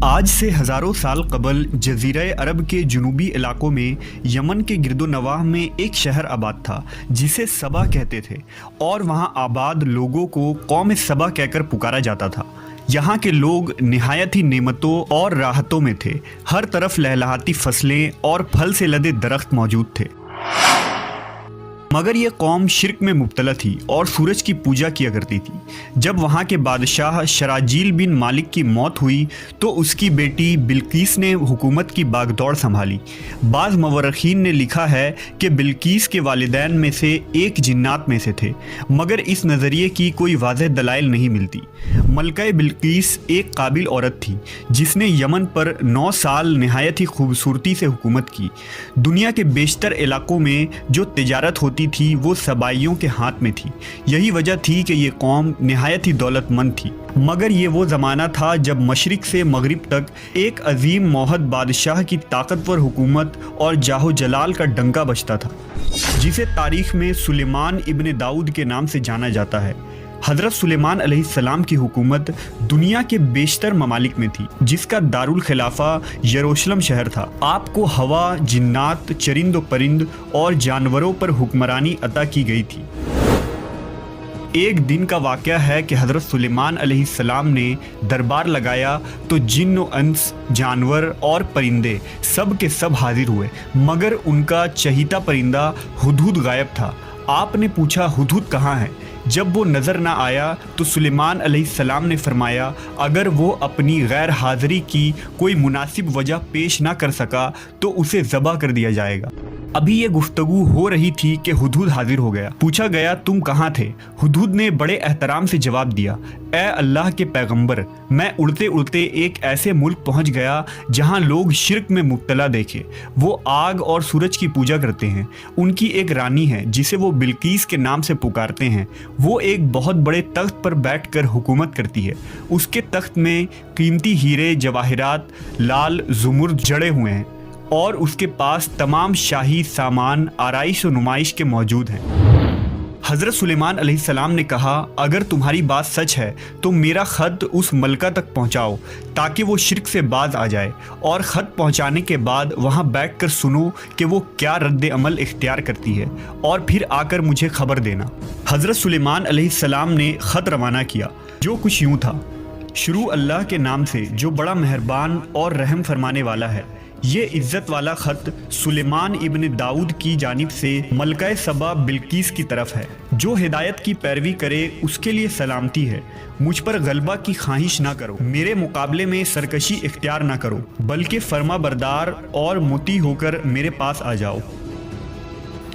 آج سے ہزاروں سال قبل جزیرہ عرب کے جنوبی علاقوں میں یمن کے گرد و نواح میں ایک شہر آباد تھا جسے سبا کہتے تھے، اور وہاں آباد لوگوں کو قوم سبا کہہ کر پکارا جاتا تھا۔ یہاں کے لوگ نہایت ہی نعمتوں اور راحتوں میں تھے، ہر طرف لہلہاتی فصلیں اور پھل سے لدے درخت موجود تھے۔ مگر یہ قوم شرک میں مبتلا تھی اور سورج کی پوجا کیا کرتی تھی۔ جب وہاں کے بادشاہ شراجیل بن مالک کی موت ہوئی تو اس کی بیٹی بلقیس نے حکومت کی باغ دوڑ سنبھالی۔ بعض مورخین نے لکھا ہے کہ بلقیس کے والدین میں سے ایک جنات میں سے تھے، مگر اس نظریے کی کوئی واضح دلائل نہیں ملتی۔ ملکہ بلقیس ایک قابل عورت تھی جس نے یمن پر 9 سال نہایت ہی خوبصورتی سے حکومت کی۔ دنیا کے بیشتر علاقوں میں جو تجارت ہوتی تھی وہ سبائیوں کے ہاتھ میں تھی۔ یہی وجہ تھی کہ یہ قوم نہایت ہی دولت مند تھی، مگر یہ وہ زمانہ تھا جب مشرق سے مغرب تک ایک عظیم موحد بادشاہ کی طاقتور حکومت اور جاہ و جلال کا ڈنکا بجتا تھا، جسے تاریخ میں سلیمان ابن داؤد کے نام سے جانا جاتا ہے۔ حضرت سلیمان علیہ السلام کی حکومت دنیا کے بیشتر ممالک میں تھی، جس کا دارالخلافہ یروشلم شہر تھا۔ آپ کو ہوا، جنات، چرند و پرند اور جانوروں پر حکمرانی عطا کی گئی تھی۔ ایک دن کا واقعہ ہے کہ حضرت سلیمان علیہ السلام نے دربار لگایا تو جن و انس، جانور اور پرندے سب کے سب حاضر ہوئے، مگر ان کا چہیتا پرندہ ہدہد غائب تھا۔ آپ نے پوچھا ہدہد کہاں ہے؟ جب وہ نظر نہ آیا تو سلیمان علیہ السلام نے فرمایا اگر وہ اپنی غیر حاضری کی کوئی مناسب وجہ پیش نہ کر سکا تو اسے ذبح کر دیا جائے گا۔ ابھی یہ گفتگو ہو رہی تھی کہ ہدہد حاضر ہو گیا۔ پوچھا گیا تم کہاں تھے؟ ہدہد نے بڑے احترام سے جواب دیا، اے اللہ کے پیغمبر، میں اڑتے اڑتے ایک ایسے ملک پہنچ گیا جہاں لوگ شرک میں مبتلا دیکھے۔ وہ آگ اور سورج کی پوجا کرتے ہیں۔ ان کی ایک رانی ہے جسے وہ بلقیس کے نام سے پکارتے ہیں۔ وہ ایک بہت بڑے تخت پر بیٹھ کر حکومت کرتی ہے۔ اس کے تخت میں قیمتی ہیرے جواہرات لال زمرد جڑے ہوئے ہیں، اور اس کے پاس تمام شاہی سامان آرائش و نمائش کے موجود ہیں۔ حضرت سلیمان علیہ السلام نے کہا اگر تمہاری بات سچ ہے تو میرا خط اس ملکہ تک پہنچاؤ تاکہ وہ شرک سے باز آ جائے، اور خط پہنچانے کے بعد وہاں بیٹھ کر سنو کہ وہ کیا رد عمل اختیار کرتی ہے، اور پھر آ کر مجھے خبر دینا۔ حضرت سلیمان علیہ السلام نے خط روانہ کیا، جو کچھ یوں تھا: شروع اللہ کے نام سے جو بڑا مہربان اور رحم فرمانے والا ہے۔ یہ عزت والا خط سلیمان ابن داؤد کی جانب سے ملکہ سبا بلقیس کی طرف ہے۔ جو ہدایت کی پیروی کرے اس کے لیے سلامتی ہے۔ مجھ پر غلبہ کی خواہش نہ کرو، میرے مقابلے میں سرکشی اختیار نہ کرو، بلکہ فرما بردار اور مطیع ہو کر میرے پاس آ جاؤ۔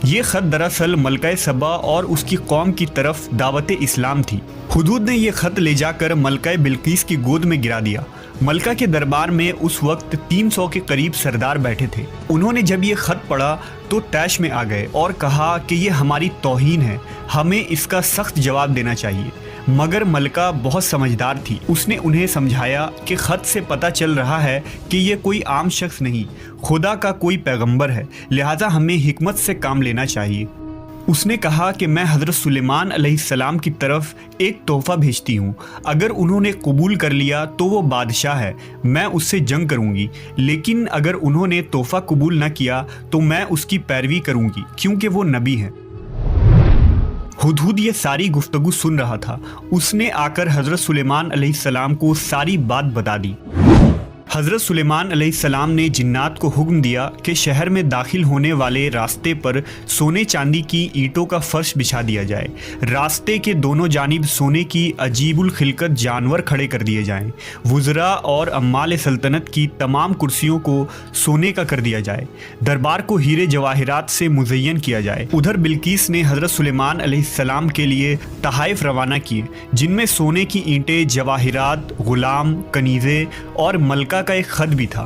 یہ خط دراصل ملکہ سبا اور اس کی قوم کی طرف دعوت اسلام تھی۔ ہدہد نے یہ خط لے جا کر ملکہ بلقیس کی گود میں گرا دیا۔ ملکہ کے دربار میں اس وقت 300 کے قریب سردار بیٹھے تھے۔ انہوں نے جب یہ خط پڑھا تو طیش میں آ گئے اور کہا کہ یہ ہماری توہین ہے، ہمیں اس کا سخت جواب دینا چاہیے۔ مگر ملکہ بہت سمجھدار تھی، اس نے انہیں سمجھایا کہ خط سے پتہ چل رہا ہے کہ یہ کوئی عام شخص نہیں، خدا کا کوئی پیغمبر ہے، لہٰذا ہمیں حکمت سے کام لینا چاہیے۔ اس نے کہا کہ میں حضرت سلیمان علیہ السلام کی طرف ایک تحفہ بھیجتی ہوں، اگر انہوں نے قبول کر لیا تو وہ بادشاہ ہے، میں اس سے جنگ کروں گی، لیکن اگر انہوں نے تحفہ قبول نہ کیا تو میں اس کی پیروی کروں گی کیونکہ وہ نبی ہیں۔ ہدہد یہ ساری گفتگو سن رہا تھا۔ اس نے آ کر حضرت سلیمان علیہ السلام کو ساری بات بتا دی۔ حضرت سلیمان علیہ السلام نے جنات کو حکم دیا کہ شہر میں داخل ہونے والے راستے پر سونے چاندی کی اینٹوں کا فرش بچھا دیا جائے۔ راستے کے دونوں جانب سونے کی عجیب الخلقت جانور کھڑے کر دیے جائیں۔ وزراء اور عمال سلطنت کی تمام کرسیوں کو سونے کا کر دیا جائے۔ دربار کو ہیرے جواہرات سے مزین کیا جائے۔ ادھر بلقیس نے حضرت سلیمان علیہ السلام کے لیے تحائف روانہ کیے، جن میں سونے کی اینٹیں، جواہرات، غلام، کنیزیں اور ملکہ کا ایک خط بھی تھا۔